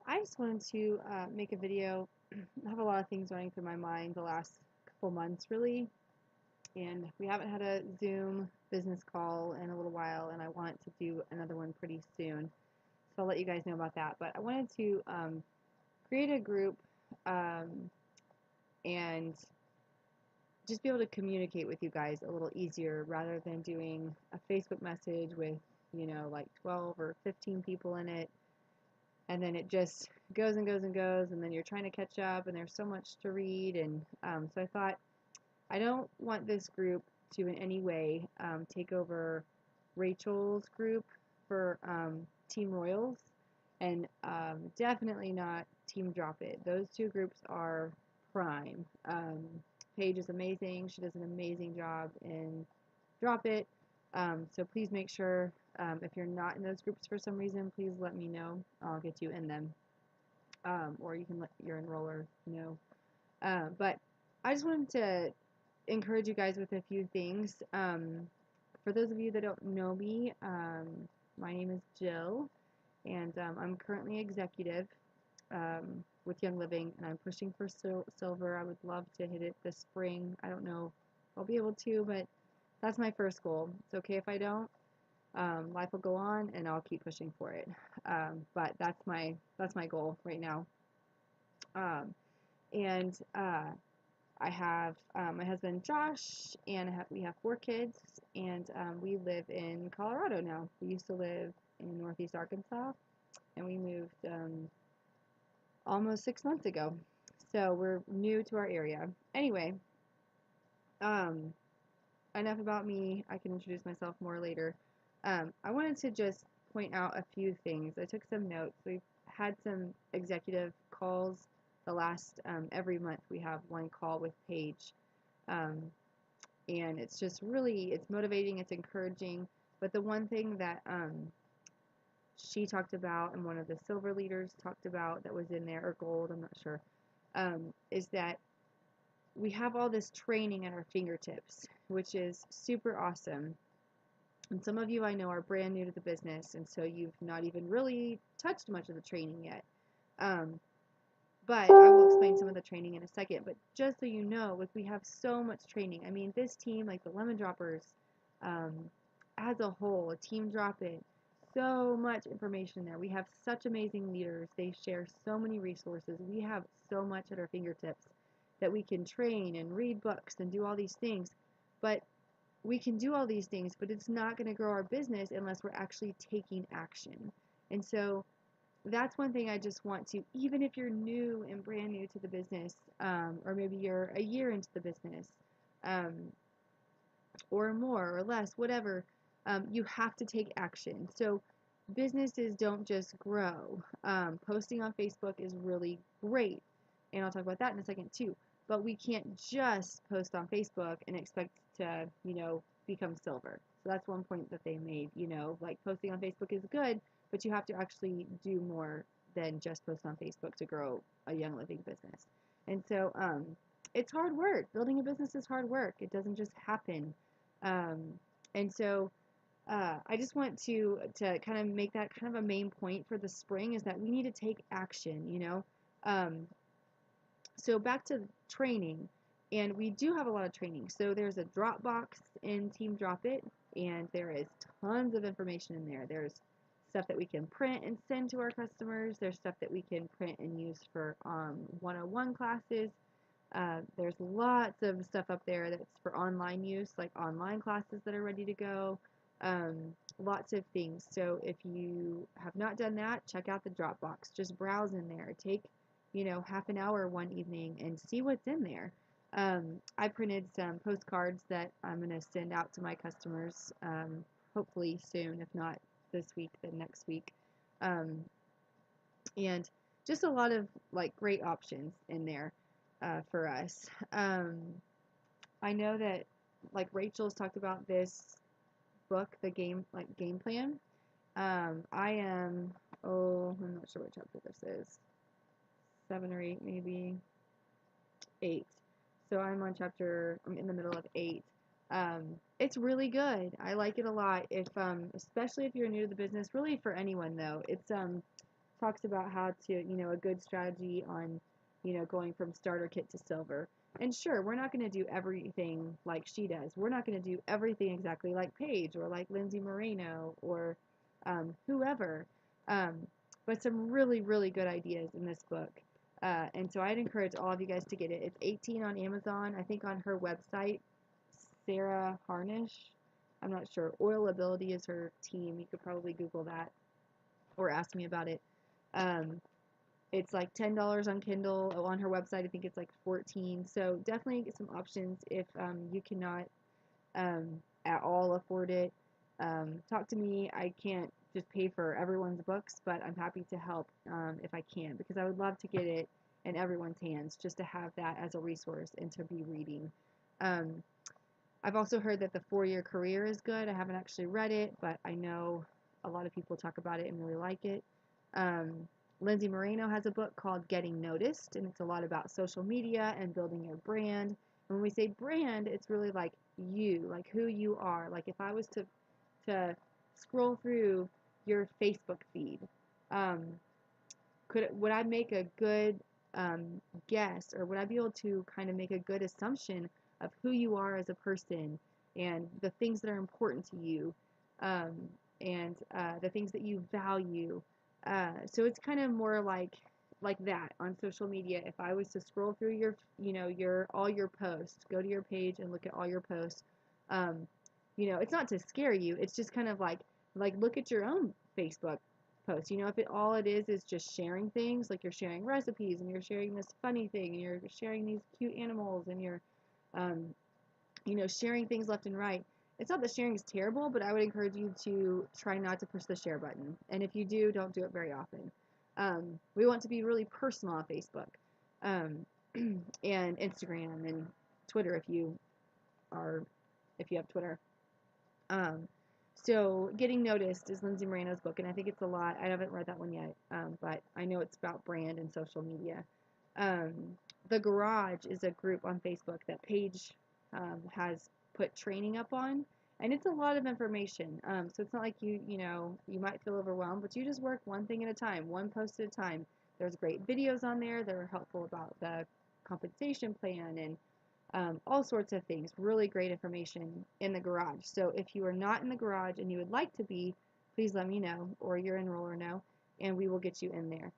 I just wanted to make a video. I have a lot of things running through my mind the last couple months, really, and we haven't had a Zoom business call in a little while, and I want to do another one pretty soon. So I'll let you guys know about that. But I wanted to create a group um, and just be able to communicate with you guys a little easier rather than doing a Facebook message with, like 12 or 15 people in it, and then it just goes and goes and goes, and then you're trying to catch up, and there's so much to read, and so I thought I don't want this group to in any way take over Rachel's group for Team Royals, and definitely not Team Drop It. Those two groups are prime. Paige is amazing. She does an amazing job in Drop It. So please make sure if you're not in those groups for some reason, please let me know. I'll get you in them. Or you can let your enroller know. But I just wanted to encourage you guys with a few things. For those of you that don't know me, my name is Jill, and I'm currently executive with Young Living, and I'm pushing for silver. I would love to hit it this spring. I don't know if I'll be able to, but that's my first goal. It's okay if I don't. Life will go on, and I'll keep pushing for it. But that's my goal right now. Um, and I have my husband Josh, and we have 4 kids, and we live in Colorado now. We used to live in Northeast Arkansas, and we moved almost 6 months ago. So we're new to our area. Anyway, um, enough about me. I can introduce myself more later. I wanted to just point out a few things. I took some notes. We've had some executive calls. The last every month we have one call with Paige, um, and it's just really it's motivating. It's encouraging. But the one thing that she talked about, and one of the silver leaders talked about that was in there, or gold, I'm not sure, is that we have all this training at our fingertips, which is super awesome. And some of you I know are brand new to the business, and so you've not even really touched much of the training yet. But I will explain some of the training in a second. But just so you know, like we have so much training. I mean, this team, like the Lemon Droppers, um, as a whole, a team drop it, so much information there. We have such amazing leaders. They share so many resources. We have so much at our fingertips that we can train and read books and do all these things. But we can do all these things, but it's not going to grow our business unless we're actually taking action. And so that's one thing I just want to, even if you're new and brand new to the business, or maybe you're a year into the business, um, or more or less, whatever, you have to take action. So businesses don't just grow. Posting on Facebook is really great, and I'll talk about that in a second too. But we can't just post on Facebook and expect to, become silver. So that's one point that they made. Like posting on Facebook is good, but you have to actually do more than just post on Facebook to grow a Young Living business. And so it's hard work. Building a business is hard work. It doesn't just happen. Um, and so I just want to kind of make that kind of a main point for the spring is that we need to take action. So back to training, and we do have a lot of training. So there's a Dropbox in Team Drop It, and there is tons of information in there. There's stuff that we can print and send to our customers. There's stuff that we can print and use for 101 classes. There's lots of stuff up there that's for online use, like online classes that are ready to go. Um, Lots of things. So if you have not done that, check out the Dropbox. Just browse in there. Take, half an hour one evening and see what's in there. I printed some postcards that I'm going to send out to my customers, hopefully soon, if not this week, then next week. And just a lot of like great options in there for us. I know that like Rachel's talked about this book, the game plan. I am I'm not sure what chapter this is, 7 or 8 maybe, 8. So I'm in the middle of 8. It's really good. I like it a lot. If especially if you're new to the business, really for anyone though. It's talks about how to, a good strategy on, going from starter kit to silver. And sure, we're not going to do everything like she does. We're not going to do everything exactly like Paige or like Lindsay Moreno or whoever. Um, but some really, really good ideas in this book. And so I'd encourage all of you guys to get it. It's 18 on Amazon. I think on her website, Sarah Harnish. I'm not sure. Oil Ability is her team. You could probably Google that or ask me about it. Um, it's like $10 on Kindle. On her website, I think it's like 14. So definitely get some options if you cannot at all afford it. Talk to me. I can't just pay for everyone's books, but I'm happy to help if I can, because I would love to get it in everyone's hands just to have that as a resource and to be reading. Um, I've also heard that the 4-Year Career is good. I haven't actually read it, but I know a lot of people talk about it and really like it. Lindsay Moreno has a book called Getting Noticed, and it's a lot about social media and building your brand. And when we say brand, it's really like you, like who you are. Like if I was to scroll through your Facebook feed, um, would I make a good guess, or would I be able to kind of make a good assumption of who you are as a person and the things that are important to you, um, and the things that you value. So it's kind of more like that on social media. If I was to scroll through your all your posts, go to your page and look at all your posts. Um, it's not to scare you. It's just kind of like look at your own Facebook post. If all it is just sharing things, like you're sharing recipes and you're sharing this funny thing and you're sharing these cute animals and you're um, sharing things left and right. It's not that sharing is terrible, but I would encourage you to try not to push the share button. And if you do, don't do it very often. We want to be really personal on Facebook, um, and Instagram and Twitter if you have Twitter. Um, so Getting Noticed is Lindsay Moreno's book, and I think it's a lot. I haven't read that one yet, but I know it's about brand and social media. Um, the Garage is a group on Facebook that Paige has put training up on, and it's a lot of information. So it's not like you might feel overwhelmed, but you just work one thing at a time, one post at a time. There's great videos on there that are helpful about the compensation plan and all sorts of things. Really great information in the Garage. So if you are not in the Garage and you would like to be, please let me know, or your enroller know, and we will get you in there.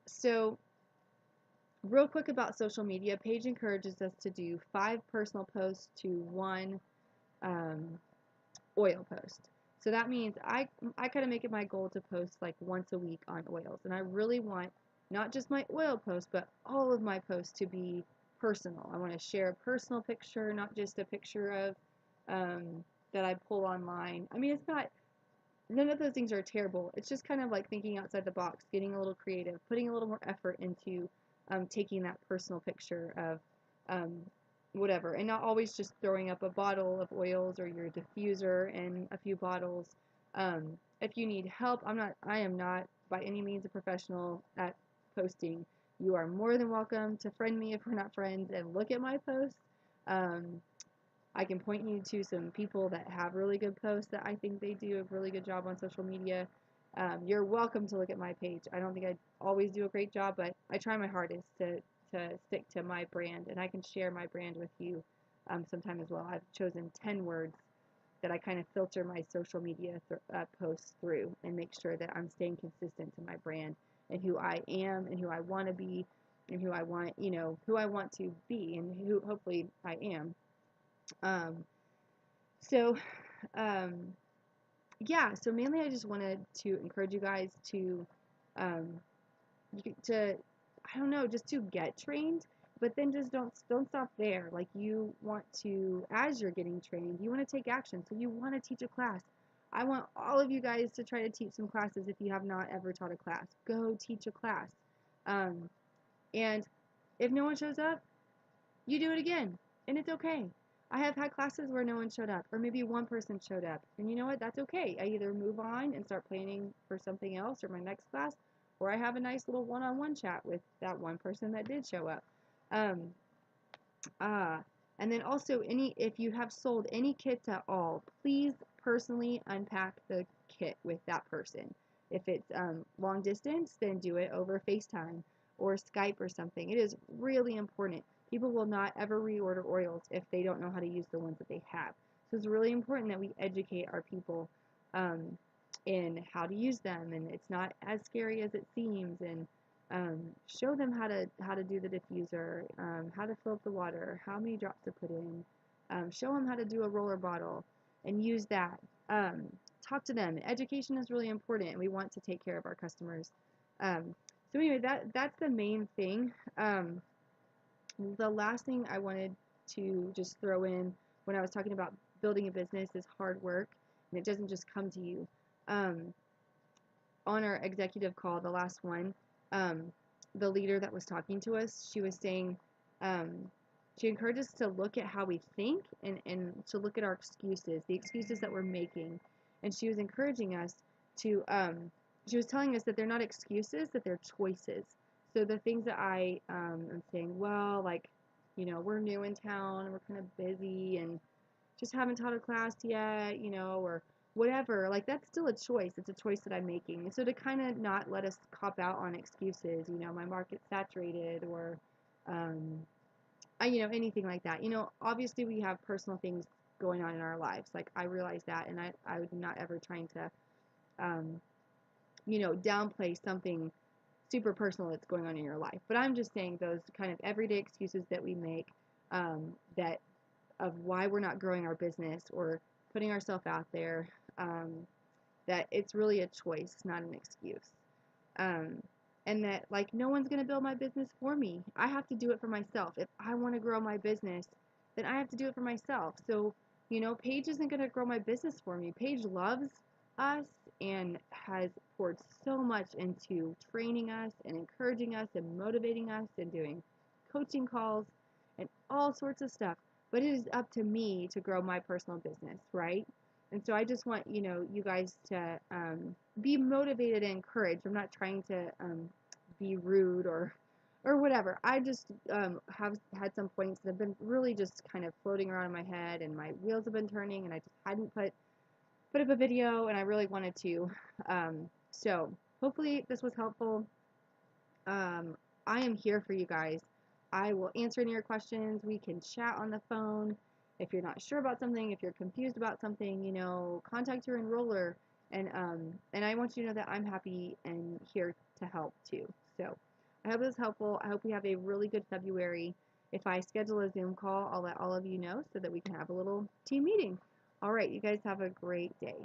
So real quick about social media, Paige encourages us to do 5 personal posts to 1 oil post. So that means I kind of make it my goal to post like once a week on oils, and I really want not just my oil post, but all of my posts to be personal. I want to share a personal picture, not just a picture of that I pull online. I mean, it's not none of those things are terrible. It's just kind of like thinking outside the box, getting a little creative, putting a little more effort into taking that personal picture of um, whatever, and not always just throwing up a bottle of oils or your diffuser and a few bottles. If you need help, I am not by any means a professional at posting. You are more than welcome to friend me if we're not friends and look at my posts. Um, I can point you to some people that have really good posts that I think they do a really good job on social media. You're welcome to look at my page. I don't think I always do a great job, but I try my hardest to stick to my brand, and I can share my brand with you sometime as well. I've chosen 10 words that I kind of filter my social media posts through and make sure that I'm staying consistent to my brand and who I am and who I want to be and who I want, who I want to be and who hopefully I am. Um, so, um, yeah, so mainly I just wanted to encourage you guys to, um, I don't know, just to get trained, but then just don't stop there. Like you want to, as you're getting trained, you want to take action. So you want to teach a class. I want all of you guys to try to teach some classes if you have not ever taught a class. Go teach a class. Um, and if no one shows up, you do it again, and it's okay. I have had classes where no one showed up, or maybe one person showed up, and you know what? That's okay. I either move on and start planning for something else or my next class, or I have a nice little one-on-one chat with that one person that did show up. Um, uh, and then also, if you have sold any kits at all, please personally unpack the kit with that person. If it's long distance, then do it over FaceTime or Skype or something. It is really important. People will not ever reorder oils if they don't know how to use the ones that they have. So it's really important that we educate our people um, in how to use them, and it's not as scary as it seems, and show them how to do the diffuser, how to fill up the water, how many drops to put in, show them how to do a roller bottle, and use that. Um, Talk to them. Education is really important, and we want to take care of our customers. So anyway, that's the main thing. The last thing I wanted to just throw in when I was talking about building a business is hard work, and it doesn't just come to you. Um, on our executive call, the last one, um, the leader that was talking to us, she was saying, um, she encouraged us to look at how we think and to look at our excuses, the excuses that we're making. And she was encouraging us to, she was telling us that they're not excuses, that they're choices. So the things that I am saying, well, like, we're new in town and we're kind of busy and just haven't taught a class yet, or whatever. Like, that's still a choice. It's a choice that I'm making. And so to kind of not let us cop out on excuses, my market's saturated, or, anything like that. Obviously we have personal things going on in our lives. Like, I realize that, and I would not ever trying to, um, downplay something super personal that's going on in your life. But I'm just saying those kind of everyday excuses that we make, that of why we're not growing our business or putting ourselves out there, that it's really a choice, not an excuse. Um, and that, like, no one's going to build my business for me. I have to do it for myself. If I want to grow my business, then I have to do it for myself. So, Paige isn't going to grow my business for me. Paige loves us and has poured so much into training us and encouraging us and motivating us and doing coaching calls and all sorts of stuff. But it is up to me to grow my personal business, right? And so I just want, you guys to be motivated and encouraged. I'm not trying to be rude or whatever. I just have had some points that have been really just kind of floating around in my head, and my wheels have been turning, and I just hadn't put up a video, and I really wanted to. So hopefully this was helpful. Um, I am here for you guys. I will answer any of your questions. We can chat on the phone. If you're not sure about something, if you're confused about something, contact your enroller. And I want you to know that I'm happy and here to help too. So I hope this is helpful. I hope you have a really good February. If I schedule a Zoom call, I'll let all of you know so that we can have a little team meeting. All right, you guys have a great day.